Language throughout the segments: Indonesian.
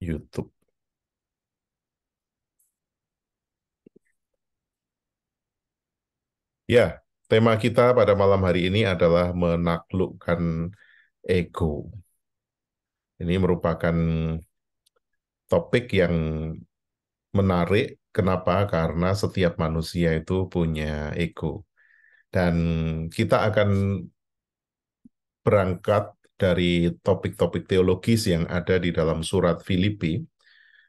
YouTube. Ya, tema kita pada malam hari ini adalah menaklukkan ego. Ini merupakan topik yang menarik. Kenapa? Karena setiap manusia itu punya ego. Dan kita akan berangkat dari topik-topik teologis yang ada di dalam surat Filipi,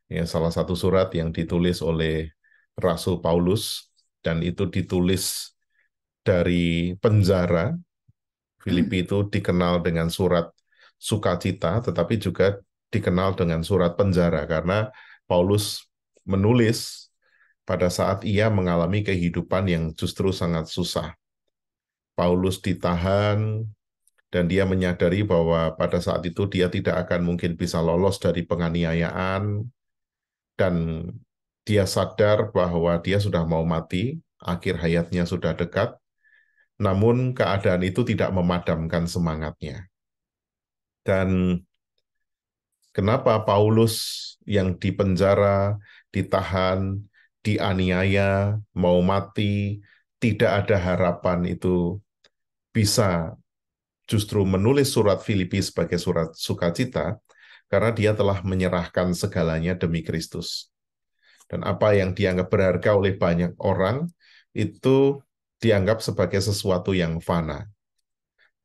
ya, salah satu surat yang ditulis oleh Rasul Paulus, dan itu ditulis dari penjara. Filipi itu dikenal dengan surat sukacita, tetapi juga dikenal dengan surat penjara, karena Paulus menulis pada saat ia mengalami kehidupan yang justru sangat susah. Paulus ditahan, dan dia menyadari bahwa pada saat itu dia tidak akan mungkin bisa lolos dari penganiayaan, dan dia sadar bahwa dia sudah mau mati, akhir hayatnya sudah dekat, namun keadaan itu tidak memadamkan semangatnya. Dan kenapa Paulus yang dipenjara, ditahan, dianiaya, mau mati, tidak ada harapan itu bisa justru menulis surat Filipi sebagai surat sukacita, karena dia telah menyerahkan segalanya demi Kristus. Dan apa yang dianggap berharga oleh banyak orang, itu dianggap sebagai sesuatu yang fana.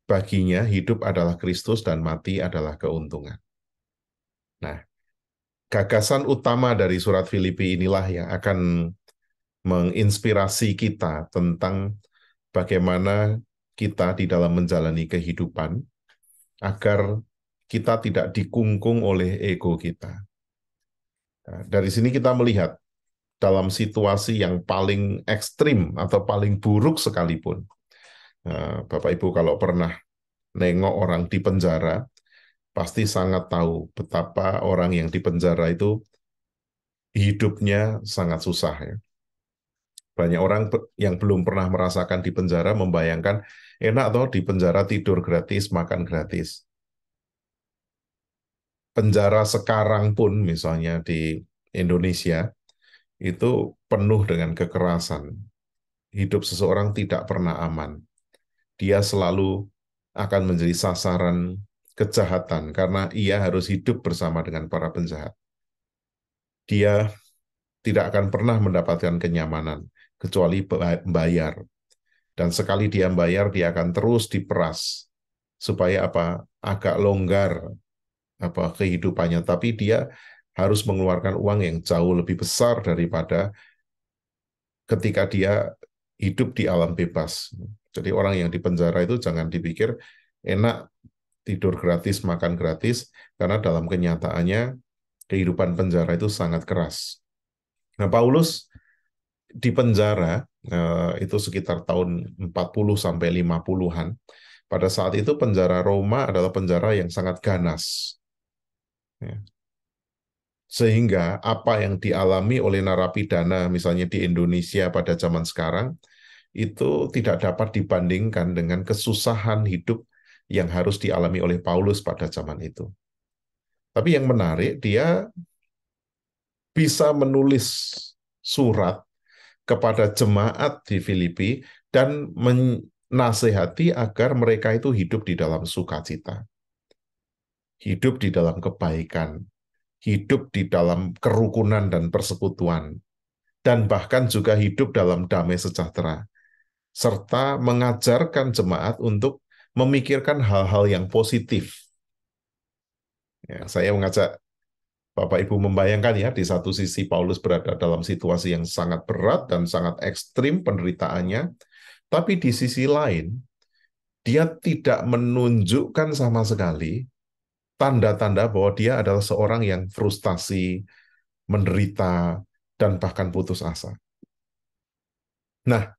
Baginya hidup adalah Kristus dan mati adalah keuntungan. Nah, gagasan utama dari surat Filipi inilah yang akan menginspirasi kita tentang bagaimana kita di dalam menjalani kehidupan agar kita tidak dikungkung oleh ego kita. Nah, dari sini kita melihat dalam situasi yang paling ekstrim atau paling buruk sekalipun. Bapak Ibu kalau pernah nengok orang di penjara, pasti sangat tahu betapa orang yang di penjara itu hidupnya sangat susah, ya. Banyak orang yang belum pernah merasakan di penjara membayangkan enak toh di penjara tidur gratis, makan gratis. Penjara sekarang pun misalnya di Indonesia itu penuh dengan kekerasan. Hidup seseorang tidak pernah aman. Dia selalu akan menjadi sasaran kejahatan karena ia harus hidup bersama dengan para penjahat. Dia tidak akan pernah mendapatkan kenyamanan kecuali bayar. Dan sekali dia bayar, dia akan terus diperas supaya apa? Agak longgar apa kehidupannya, tapi dia harus mengeluarkan uang yang jauh lebih besar daripada ketika dia hidup di alam bebas. Jadi orang yang di penjara itu jangan dipikir enak tidur gratis, makan gratis, karena dalam kenyataannya kehidupan penjara itu sangat keras. Nah, Paulus di penjara itu sekitar tahun 40 sampai 50-an. Pada saat itu penjara Roma adalah penjara yang sangat ganas. Ya. Sehingga apa yang dialami oleh narapidana misalnya di Indonesia pada zaman sekarang itu tidak dapat dibandingkan dengan kesusahan hidup yang harus dialami oleh Paulus pada zaman itu. Tapi yang menarik, dia bisa menulis surat kepada jemaat di Filipi dan menasehati agar mereka itu hidup di dalam sukacita, hidup di dalam kebaikan, hidup di dalam kerukunan dan persekutuan, dan bahkan juga hidup dalam damai sejahtera, serta mengajarkan jemaat untuk memikirkan hal-hal yang positif. Ya, saya mengajak Bapak Ibu membayangkan, ya, di satu sisi Paulus berada dalam situasi yang sangat berat dan sangat ekstrim penderitaannya, tapi di sisi lain, dia tidak menunjukkan sama sekali tanda-tanda bahwa dia adalah seorang yang frustasi, menderita, dan bahkan putus asa. Nah,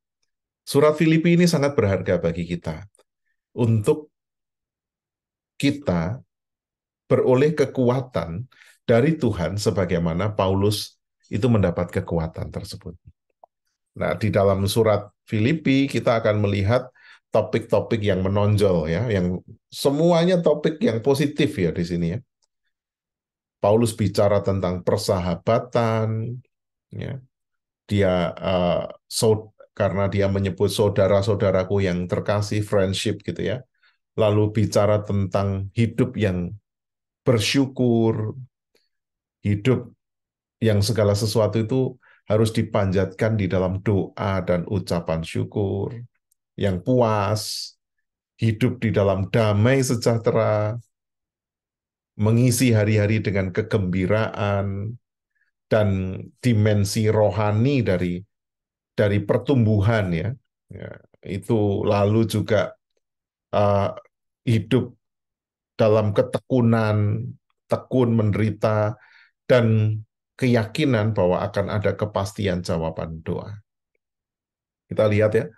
surat Filipi ini sangat berharga bagi kita untuk kita beroleh kekuatan dari Tuhan sebagaimana Paulus itu mendapat kekuatan tersebut. Nah, di dalam surat Filipi kita akan melihat topik-topik yang menonjol, ya, yang semuanya topik yang positif, ya, di sini, ya. Paulus bicara tentang persahabatan, ya. Dia karena dia menyebut saudara-saudaraku yang terkasih, friendship gitu ya. Lalu bicara tentang hidup yang bersyukur, hidup yang segala sesuatu itu harus dipanjatkan di dalam doa dan ucapan syukur, yang puas, hidup di dalam damai sejahtera, mengisi hari-hari dengan kegembiraan, dan dimensi rohani dari pertumbuhan ya. Ya, itu lalu juga uh, hidup dalam ketekunan, tekun menderita, dan keyakinan bahwa akan ada kepastian jawaban doa. Kita lihat ya,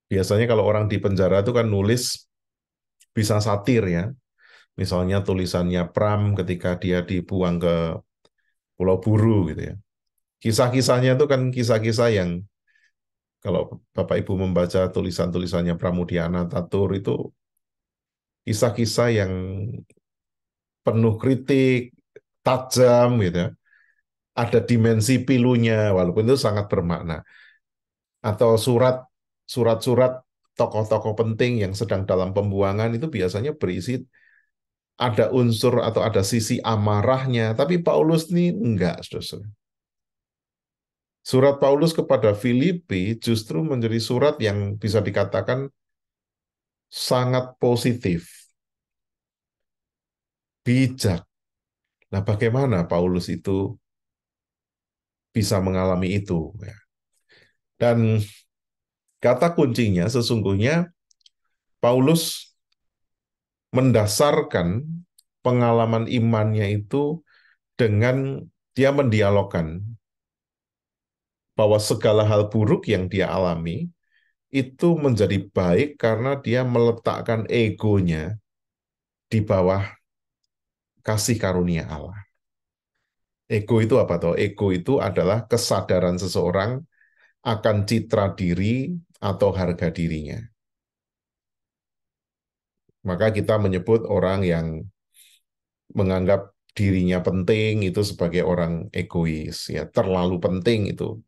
biasanya kalau orang di penjara itu kan nulis bisa satir ya. Misalnya tulisannya Pram ketika dia dibuang ke Pulau Buru gitu ya. Kisah-kisahnya itu kan kisah-kisah yang kalau Bapak Ibu membaca tulisan-tulisannya Pramudia Anantatur itu kisah-kisah yang penuh kritik, tajam gitu ya. Ada dimensi pilunya walaupun itu sangat bermakna. Atau surat-surat tokoh-tokoh penting yang sedang dalam pembuangan itu biasanya berisi ada unsur atau ada sisi amarahnya, tapi Paulus ini enggak, saudara. Surat Paulus kepada Filipi justru menjadi surat yang bisa dikatakan sangat positif, bijak. Nah, bagaimana Paulus itu bisa mengalami itu? Ya. Dan kata kuncinya sesungguhnya Paulus mendasarkan pengalaman imannya itu dengan dia mendialogkan bahwa segala hal buruk yang dia alami itu menjadi baik karena dia meletakkan egonya di bawah kasih karunia Allah. Ego itu apa toh? Ego itu adalah kesadaran seseorang akan citra diri atau harga dirinya. Maka kita menyebut orang yang menganggap dirinya penting itu sebagai orang egois, ya terlalu penting itu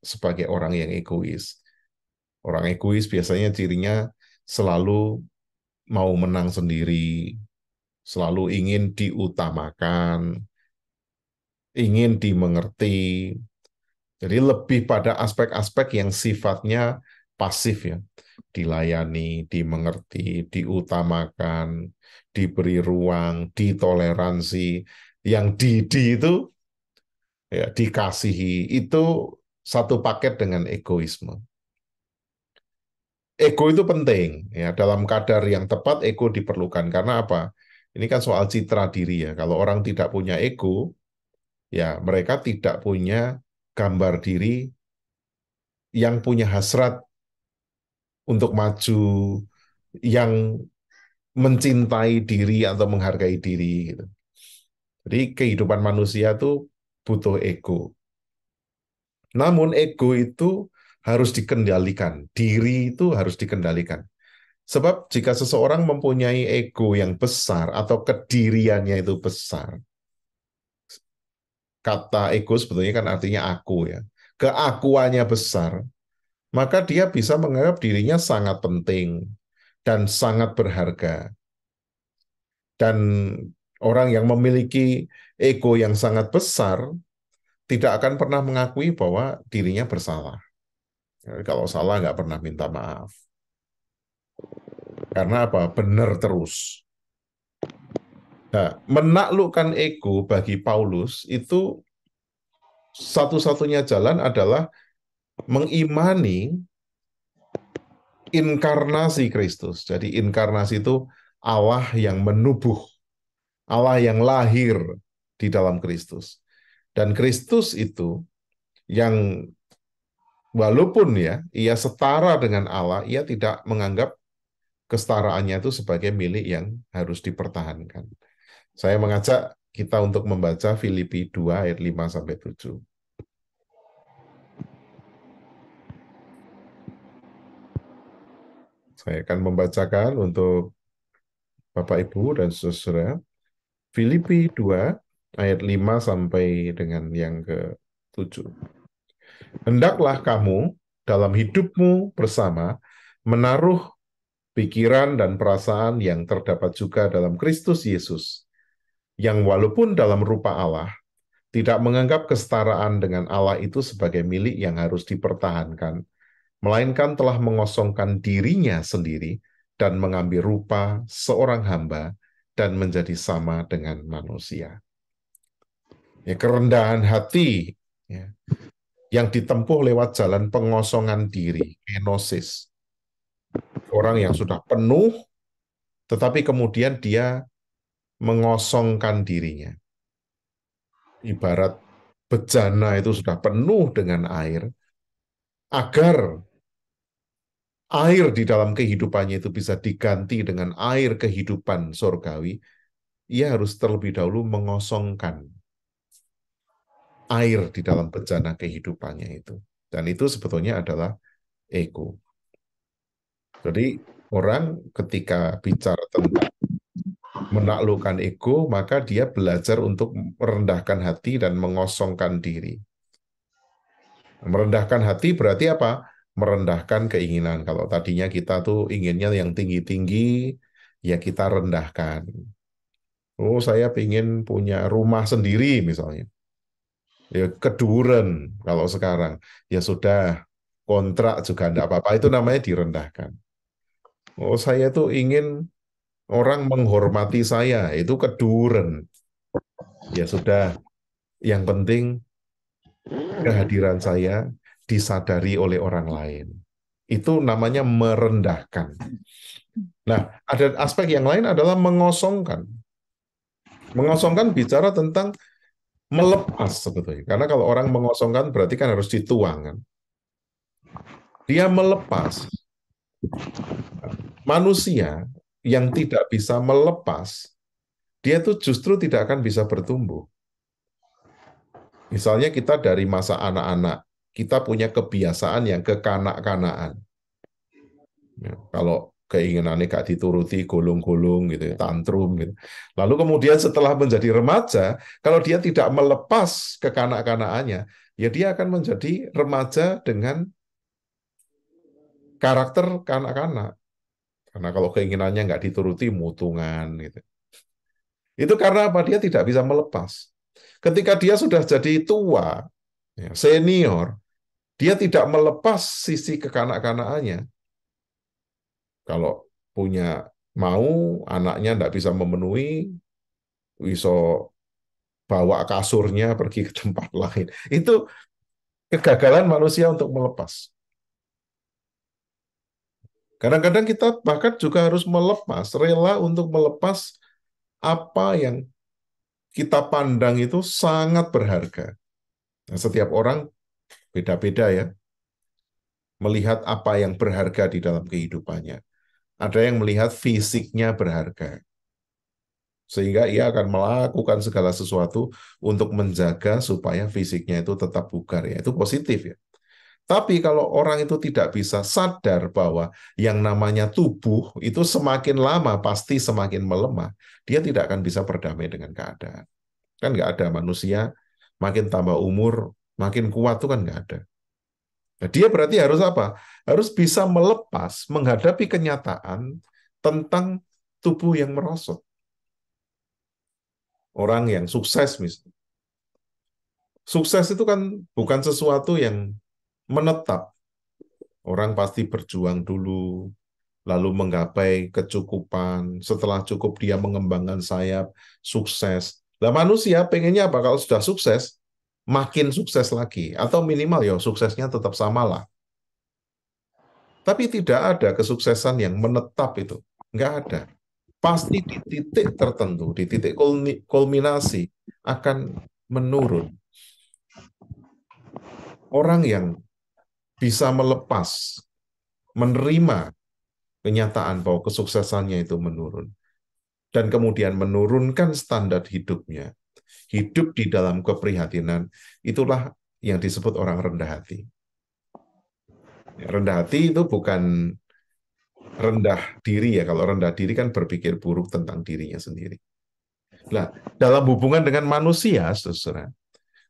sebagai orang yang egois. Orang egois biasanya cirinya selalu mau menang sendiri, selalu ingin diutamakan, ingin dimengerti. Jadi lebih pada aspek-aspek yang sifatnya pasif ya, dilayani, dimengerti, diutamakan, diberi ruang, ditoleransi. Yang di itu ya dikasihi itu satu paket dengan egoisme. Ego itu penting ya dalam kadar yang tepat ego diperlukan karena apa? Ini kan soal citra diri ya. Kalau orang tidak punya ego, ya mereka tidak punya gambar diri yang punya hasrat untuk maju, yang mencintai diri atau menghargai diri gitu. Jadi kehidupan manusia itu butuh ego. Namun ego itu harus dikendalikan, diri itu harus dikendalikan. Sebab jika seseorang mempunyai ego yang besar atau kediriannya itu besar, kata ego sebetulnya kan artinya aku ya, keakuannya besar, maka dia bisa menganggap dirinya sangat penting dan sangat berharga. Dan orang yang memiliki ego yang sangat besar tidak akan pernah mengakui bahwa dirinya bersalah. Kalau salah nggak pernah minta maaf. Karena apa? Benar terus. Nah, menaklukkan ego bagi Paulus itu satu-satunya jalan adalah mengimani inkarnasi Kristus. Jadi inkarnasi itu Allah yang menubuh, Allah yang lahir di dalam Kristus. Dan Kristus itu yang walaupun ya ia setara dengan Allah, ia tidak menganggap kesetaraannya itu sebagai milik yang harus dipertahankan. Saya mengajak kita untuk membaca Filipi 2 ayat 5 sampai 7. Saya akan membacakan untuk Bapak Ibu dan Saudara. Filipi 2 ayat 5 sampai dengan yang ke-7. Hendaklah kamu dalam hidupmu bersama menaruh pikiran dan perasaan yang terdapat juga dalam Kristus Yesus, yang walaupun dalam rupa Allah, tidak menganggap kesetaraan dengan Allah itu sebagai milik yang harus dipertahankan, melainkan telah mengosongkan dirinya sendiri dan mengambil rupa seorang hamba dan menjadi sama dengan manusia. Ya, kerendahan hati, ya, yang ditempuh lewat jalan pengosongan diri, kenosis. Orang yang sudah penuh, tetapi kemudian dia mengosongkan dirinya. Ibarat bejana itu sudah penuh dengan air, agar air di dalam kehidupannya itu bisa diganti dengan air kehidupan surgawi, ia harus terlebih dahulu mengosongkan air di dalam bejana kehidupannya itu. Dan itu sebetulnya adalah ego. Jadi orang ketika bicara tentang menaklukkan ego, maka dia belajar untuk merendahkan hati dan mengosongkan diri. Merendahkan hati berarti apa? Merendahkan keinginan. Kalau tadinya kita tuh inginnya yang tinggi-tinggi, ya kita rendahkan. Oh, saya ingin punya rumah sendiri misalnya. Ya keduren kalau sekarang. Ya sudah, kontrak juga enggak apa-apa. Itu namanya direndahkan. Oh, saya tuh ingin orang menghormati saya. Itu keduren. Ya sudah, yang penting kehadiran saya disadari oleh orang lain. Itu namanya merendahkan. Nah, ada aspek yang lain adalah mengosongkan. Mengosongkan bicara tentang melepas sebetulnya. Karena kalau orang mengosongkan berarti kan harus dituang kan. Dia melepas. Manusia yang tidak bisa melepas, dia tuh justru tidak akan bisa bertumbuh. Misalnya kita dari masa anak-anak, kita punya kebiasaan yang kekanak-kanaan. Ya, kalau keinginannya gak dituruti, gulung-gulung gitu, ya, tantrum gitu. Lalu kemudian setelah menjadi remaja, kalau dia tidak melepas kekanak-kanaannya, ya dia akan menjadi remaja dengan karakter kanak-kanak. Karena kalau keinginannya nggak dituruti, mutungan gitu. Itu karena apa? Dia tidak bisa melepas. Ketika dia sudah jadi tua, ya, senior, dia tidak melepas sisi kekanak-kanakannya. Kalau punya mau anaknya tidak bisa memenuhi, bisa bawa kasurnya pergi ke tempat lain. Itu kegagalan manusia untuk melepas. Kadang-kadang kita bahkan juga harus melepas, rela untuk melepas apa yang kita pandang itu sangat berharga. Nah, setiap orang beda-beda ya, melihat apa yang berharga di dalam kehidupannya. Ada yang melihat fisiknya berharga, sehingga ia akan melakukan segala sesuatu untuk menjaga supaya fisiknya itu tetap bugar ya. Itu positif ya. Tapi kalau orang itu tidak bisa sadar bahwa yang namanya tubuh itu semakin lama pasti semakin melemah, dia tidak akan bisa berdamai dengan keadaan. Kan nggak ada manusia makin tambah umur makin kuat tuh kan nggak ada. Nah, dia berarti harus apa? Harus bisa melepas, menghadapi kenyataan tentang tubuh yang merosot. Orang yang sukses, misalnya. Sukses itu kan bukan sesuatu yang menetap. Orang pasti berjuang dulu, lalu menggapai kecukupan. Setelah cukup dia mengembangkan sayap, sukses. Lah manusia pengennya apa? Kalau sudah sukses, makin sukses lagi. Atau minimal ya suksesnya tetap samalah. Tapi tidak ada kesuksesan yang menetap itu. Nggak ada. Pasti di titik tertentu, di titik kulminasi akan menurun. Orang yang bisa melepas, menerima kenyataan bahwa kesuksesannya itu menurun, dan kemudian menurunkan standar hidupnya, hidup di dalam keprihatinan, itulah yang disebut orang rendah hati. Rendah hati itu bukan rendah diri ya, kalau rendah diri kan berpikir buruk tentang dirinya sendiri. Nah, dalam hubungan dengan manusia, saudara,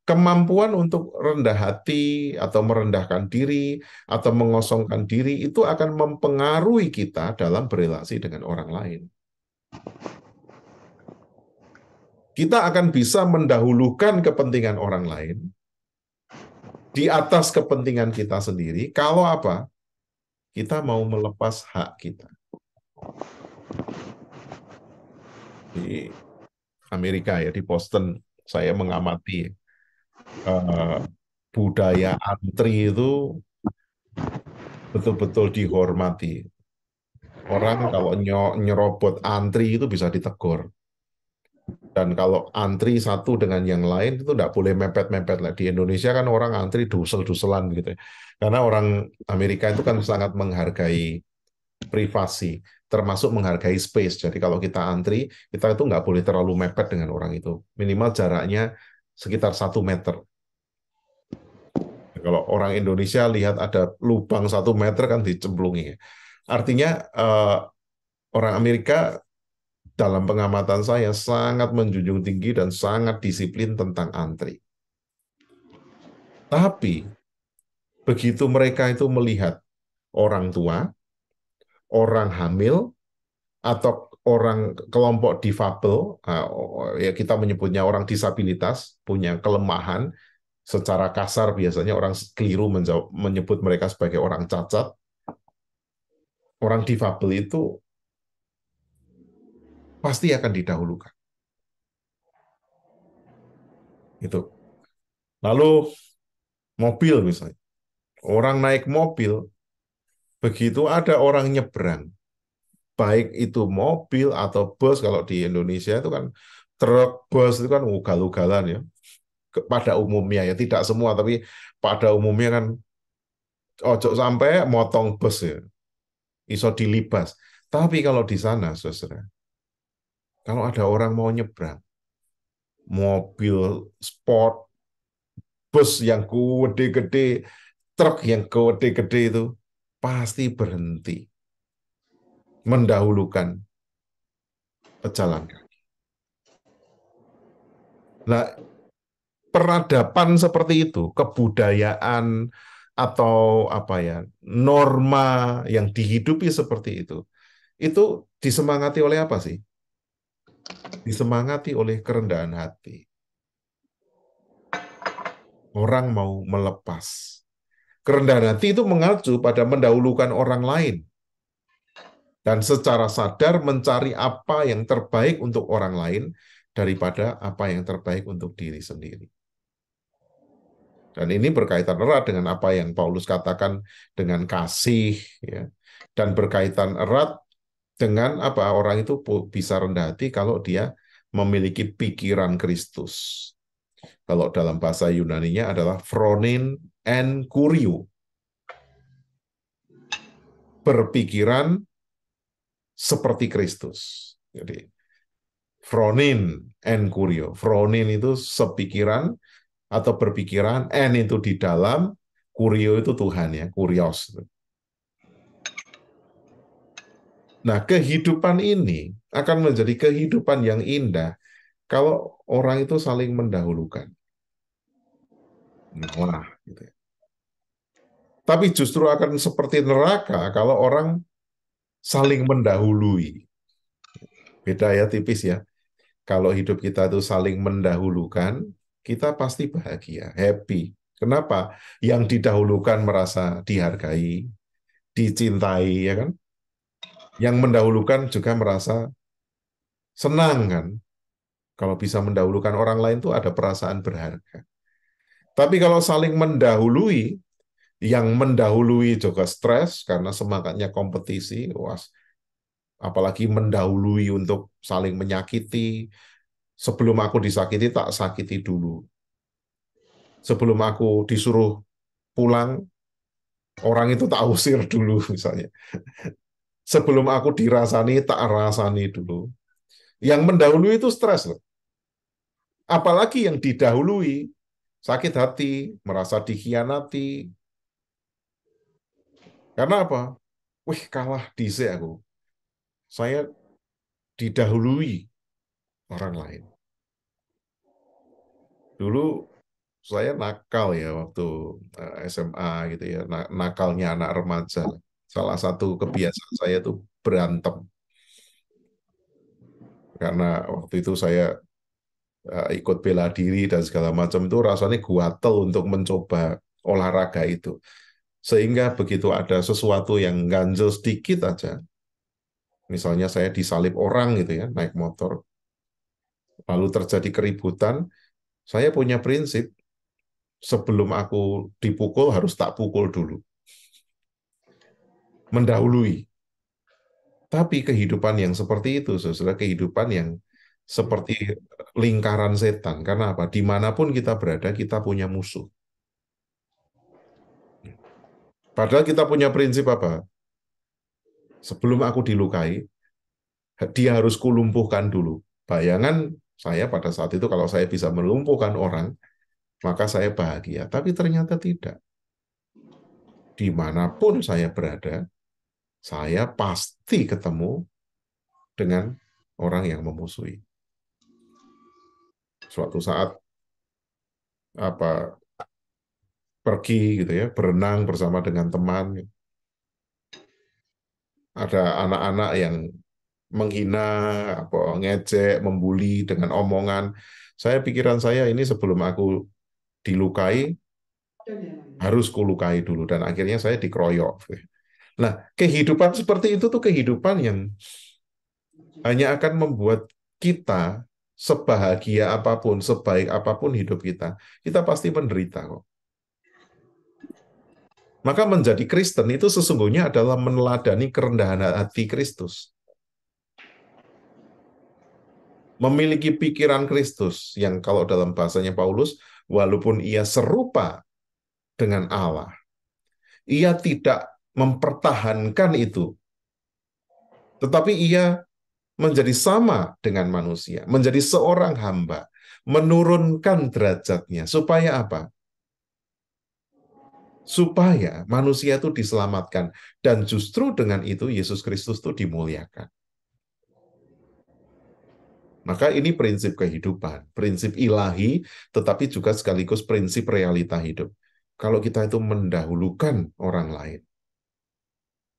kemampuan untuk rendah hati atau merendahkan diri atau mengosongkan diri itu akan mempengaruhi kita dalam berelasi dengan orang lain. Kita akan bisa mendahulukan kepentingan orang lain di atas kepentingan kita sendiri kalau apa? Kita mau melepas hak kita. Di Amerika ya, di Boston, saya mengamati eh, budaya antri itu betul-betul dihormati. Orang kalau nyerobot antri itu bisa ditegur. Dan kalau antri satu dengan yang lain itu nggak boleh mepet-mepet lah. Di Indonesia kan orang antri dusel-duselan gitu ya. Karena orang Amerika itu kan sangat menghargai privasi, termasuk menghargai space. Jadi kalau kita antri, kita itu nggak boleh terlalu mepet dengan orang itu. Minimal jaraknya sekitar 1 meter. Kalau orang Indonesia lihat ada lubang 1 meter kan dicemplungi. Artinya orang Amerika dalam pengamatan saya sangat menjunjung tinggi dan sangat disiplin tentang antri. Tapi begitu mereka itu melihat orang tua, orang hamil, atau orang kelompok difabel, ya kita menyebutnya orang disabilitas, punya kelemahan, secara kasar biasanya orang keliru menyebut mereka sebagai orang cacat, orang difabel itu pasti akan didahulukan. Itu. Lalu mobil misalnya, orang naik mobil, begitu ada orang nyebrang, baik itu mobil atau bus, kalau di Indonesia itu kan truk, bus itu kan ugal-ugalan ya, pada umumnya ya, tidak semua, tapi pada umumnya kan ojo sampai motong bus ya, iso dilibas. Tapi kalau di sana, saudara, kalau ada orang mau nyebrang, mobil sport, bus yang gede-gede, truk yang gede-gede itu pasti berhenti, mendahulukan pejalan kaki. Nah, peradaban seperti itu, kebudayaan atau apa ya, norma yang dihidupi seperti itu disemangati oleh apa sih? Disemangati oleh kerendahan hati. Orang mau melepas. Kerendahan hati itu mengacu pada mendahulukan orang lain dan secara sadar mencari apa yang terbaik untuk orang lain daripada apa yang terbaik untuk diri sendiri. Dan ini berkaitan erat dengan apa yang Paulus katakan dengan kasih, ya, dan berkaitan erat dengan apa orang itu bisa rendah hati kalau dia memiliki pikiran Kristus. Kalau dalam bahasa Yunaninya adalah phronein and kurio, berpikiran seperti Kristus. Jadi phronein and kurio. Phronein itu sepikiran atau berpikiran, and itu di dalam, kurio itu Tuhan ya, kurios. Nah, kehidupan ini akan menjadi kehidupan yang indah kalau orang itu saling mendahulukan. Nah, gitu ya. Tapi justru akan seperti neraka kalau orang saling mendahului. Beda ya, tipis ya. Kalau hidup kita itu saling mendahulukan, kita pasti bahagia, happy. Kenapa? Yang didahulukan merasa dihargai, dicintai, ya kan? Yang mendahulukan juga merasa senang kan? Kalau bisa mendahulukan orang lain tuh ada perasaan berharga. Tapi kalau saling mendahului, yang mendahului juga stres karena semangatnya kompetisi, was, apalagi mendahului untuk saling menyakiti. Sebelum aku disakiti, tak sakiti dulu. Sebelum aku disuruh pulang, orang itu tak usir dulu misalnya. Sebelum aku dirasani, tak rasani dulu. Yang mendahului itu stres loh. Apalagi yang didahului, sakit hati, merasa dikhianati. Karena apa? Wih, kalah dhisik aku. Saya didahului. orang lain. Dulu saya nakal ya waktu SMA gitu ya, nakalnya anak remaja. Salah satu kebiasaan saya tuh berantem. Karena waktu itu saya ikut bela diri dan segala macam itu rasanya gatel untuk mencoba olahraga itu. Sehingga begitu ada sesuatu yang ganjel sedikit aja, misalnya saya disalip orang gitu ya, naik motor, lalu terjadi keributan, saya punya prinsip, sebelum aku dipukul harus tak pukul dulu, mendahului. Tapi kehidupan yang seperti itu, saudara, kehidupan yang seperti lingkaran setan. Karena apa? Dimanapun kita berada, kita punya musuh. Padahal kita punya prinsip apa? Sebelum aku dilukai, dia harus kulumpuhkan dulu. Bayangan saya pada saat itu kalau saya bisa melumpuhkan orang, maka saya bahagia. Tapi ternyata tidak. Dimanapun saya berada, saya pasti ketemu dengan orang yang memusuhi. Suatu saat apa pergi gitu ya, berenang bersama dengan teman, ada anak-anak yang menghina, apa ngejek, membuli dengan omongan. Saya pikiran saya ini sebelum aku dilukai harus kulukai dulu dan akhirnya saya dikeroyok. Nah, kehidupan seperti itu tuh kehidupan yang hanya akan membuat kita sebahagia apapun, sebaik apapun hidup kita pasti menderita kok. Maka menjadi Kristen itu sesungguhnya adalah meneladani kerendahan hati Kristus. Memiliki pikiran Kristus yang kalau dalam bahasanya Paulus, walaupun ia serupa dengan Allah, ia tidak mempertahankan itu, tetapi ia menjadi sama dengan manusia, menjadi seorang hamba, menurunkan derajatnya. Supaya apa? Supaya manusia itu diselamatkan. Dan justru dengan itu Yesus Kristus itu dimuliakan. Maka ini prinsip kehidupan, prinsip ilahi, tetapi juga sekaligus prinsip realita hidup. Kalau kita itu mendahulukan orang lain,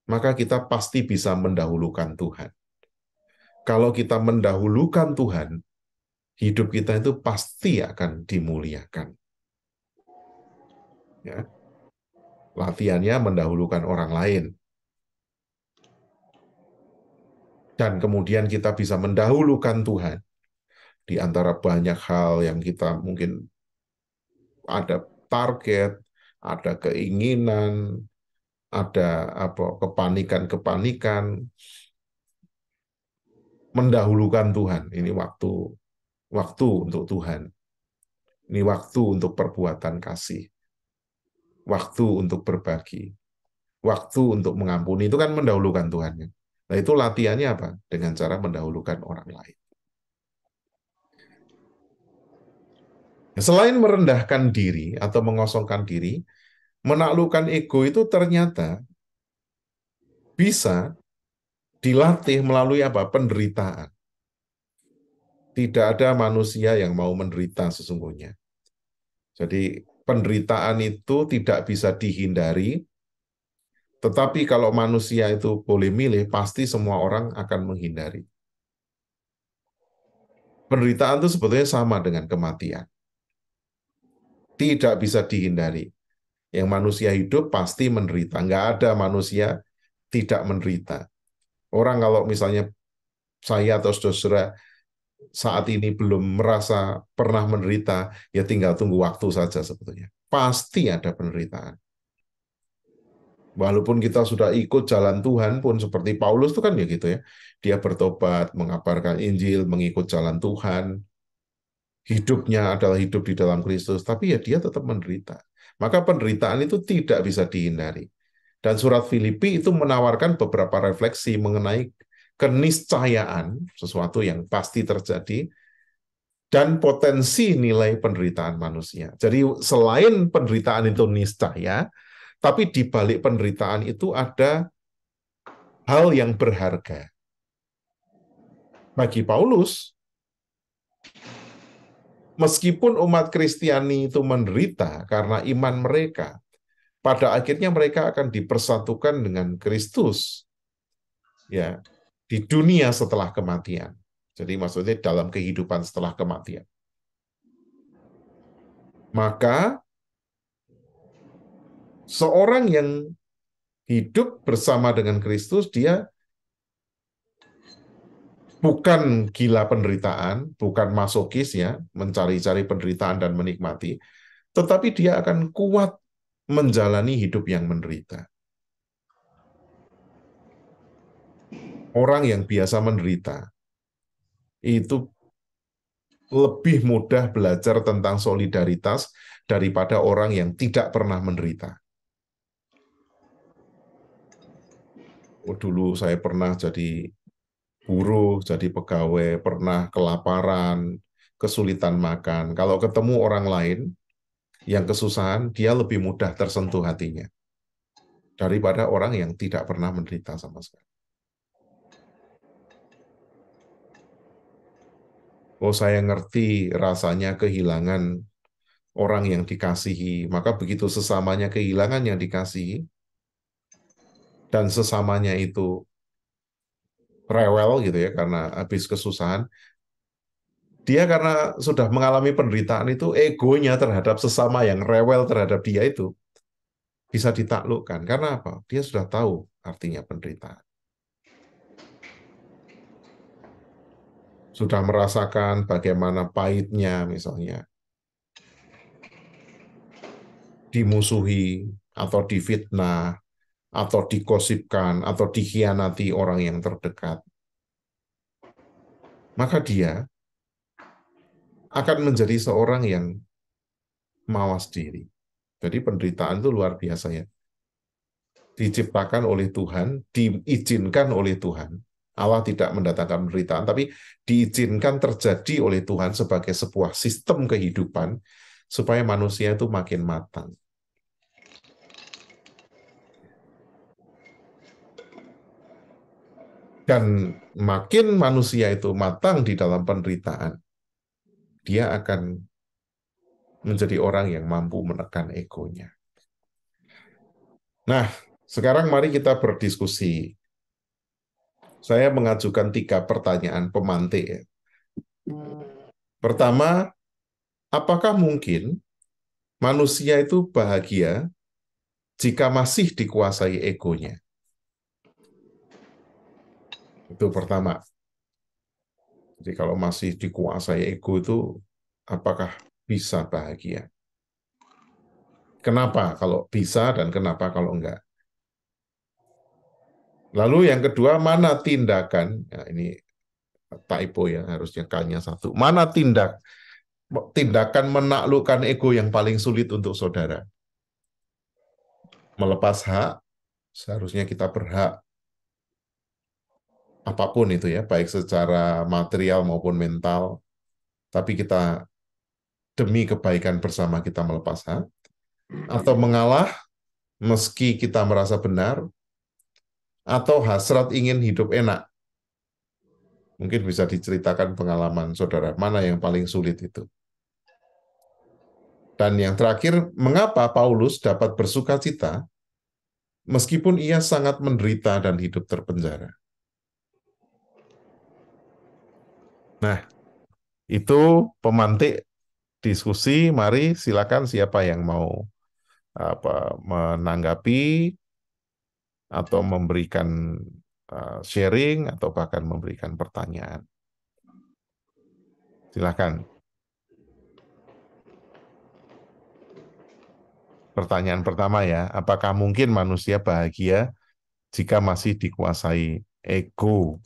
maka kita pasti bisa mendahulukan Tuhan. Kalau kita mendahulukan Tuhan, hidup kita itu pasti akan dimuliakan. Ya. Latihannya mendahulukan orang lain. Dan kemudian kita bisa mendahulukan Tuhan. Di antara banyak hal yang kita mungkin ada target, ada keinginan, ada apa kepanikan-kepanikan, mendahulukan Tuhan. Ini waktu untuk Tuhan. Ini waktu untuk perbuatan kasih. Waktu untuk berbagi. Waktu untuk mengampuni. Itu kan mendahulukan Tuhan. Nah, itu latihannya apa? Dengan cara mendahulukan orang lain. Selain merendahkan diri atau mengosongkan diri, menaklukkan ego itu ternyata bisa dilatih melalui apa? Penderitaan. Tidak ada manusia yang mau menderita sesungguhnya. Jadi penderitaan itu tidak bisa dihindari, tetapi kalau manusia itu boleh milih, pasti semua orang akan menghindari. Penderitaan itu sebetulnya sama dengan kematian. Tidak bisa dihindari. Yang manusia hidup pasti menderita. Nggak ada manusia tidak menderita. Orang kalau misalnya saya atau saudara saat ini belum merasa pernah menderita, ya tinggal tunggu waktu saja sebetulnya. Pasti ada penderitaan. Walaupun kita sudah ikut jalan Tuhan pun seperti Paulus itu kan ya gitu ya. Dia bertobat, mengabarkan Injil, mengikut jalan Tuhan. Hidupnya adalah hidup di dalam Kristus, tapi ya dia tetap menderita. Maka penderitaan itu tidak bisa dihindari. Dan surat Filipi itu menawarkan beberapa refleksi mengenai keniscayaan, sesuatu yang pasti terjadi, dan potensi nilai penderitaan manusia. Jadi selain penderitaan itu niscaya, tapi di balik penderitaan itu ada hal yang berharga. Bagi Paulus, Meskipun umat Kristiani itu menderita karena iman mereka, pada akhirnya mereka akan dipersatukan dengan Kristus, ya, di dunia setelah kematian. Jadi maksudnya dalam kehidupan setelah kematian. Maka seorang yang hidup bersama dengan Kristus, dia bukan gila penderitaan, bukan masokis ya, mencari-cari penderitaan dan menikmati, tetapi dia akan kuat menjalani hidup yang menderita. Orang yang biasa menderita itu lebih mudah belajar tentang solidaritas daripada orang yang tidak pernah menderita. Oh, dulu saya pernah jadi buruh, jadi pegawai, pernah kelaparan, kesulitan makan. Kalau ketemu orang lain yang kesusahan, dia lebih mudah tersentuh hatinya daripada orang yang tidak pernah menderita sama sekali. Oh, saya ngerti rasanya kehilangan orang yang dikasihi, maka begitu sesamanya kehilangan yang dikasihi, dan sesamanya itu rewel gitu ya, karena habis kesusahan, dia karena sudah mengalami penderitaan itu, egonya terhadap sesama yang rewel terhadap dia itu bisa ditaklukkan. Karena apa? Dia sudah tahu artinya penderitaan. Sudah merasakan bagaimana pahitnya misalnya dimusuhi atau difitnah atau dikosipkan atau dikhianati orang yang terdekat. Maka dia akan menjadi seorang yang mawas diri. Jadi penderitaan itu luar biasa ya. Diciptakan oleh Tuhan, diizinkan oleh Tuhan. Allah tidak mendatangkan penderitaan, tapi diizinkan terjadi oleh Tuhan sebagai sebuah sistem kehidupan supaya manusia itu makin matang. Dan makin manusia itu matang di dalam penderitaan, dia akan menjadi orang yang mampu menekan egonya. Nah, sekarang mari kita berdiskusi. Saya mengajukan 3 pertanyaan pemantik ya. Pertama, apakah mungkin manusia itu bahagia jika masih dikuasai egonya? Itu pertama. Jadi kalau masih dikuasai ego itu, apakah bisa bahagia? Kenapa kalau bisa dan kenapa kalau enggak? Lalu yang kedua, mana tindakan, ya ini typo ya, harusnya K-nya 1. Mana tindakan menaklukkan ego yang paling sulit untuk saudara? Melepas hak, seharusnya kita berhak apapun itu ya, baik secara material maupun mental, tapi kita demi kebaikan bersama kita melepas hak, atau mengalah meski kita merasa benar, atau hasrat ingin hidup enak. Mungkin bisa diceritakan pengalaman saudara, mana yang paling sulit itu. Dan yang terakhir, mengapa Paulus dapat bersuka cita meskipun ia sangat menderita dan hidup terpenjara. Nah, itu pemantik diskusi. Mari silakan siapa yang mau menanggapi atau memberikan sharing atau bahkan memberikan pertanyaan. Silakan. Pertanyaan pertama ya, apakah mungkin manusia bahagia jika masih dikuasai ego?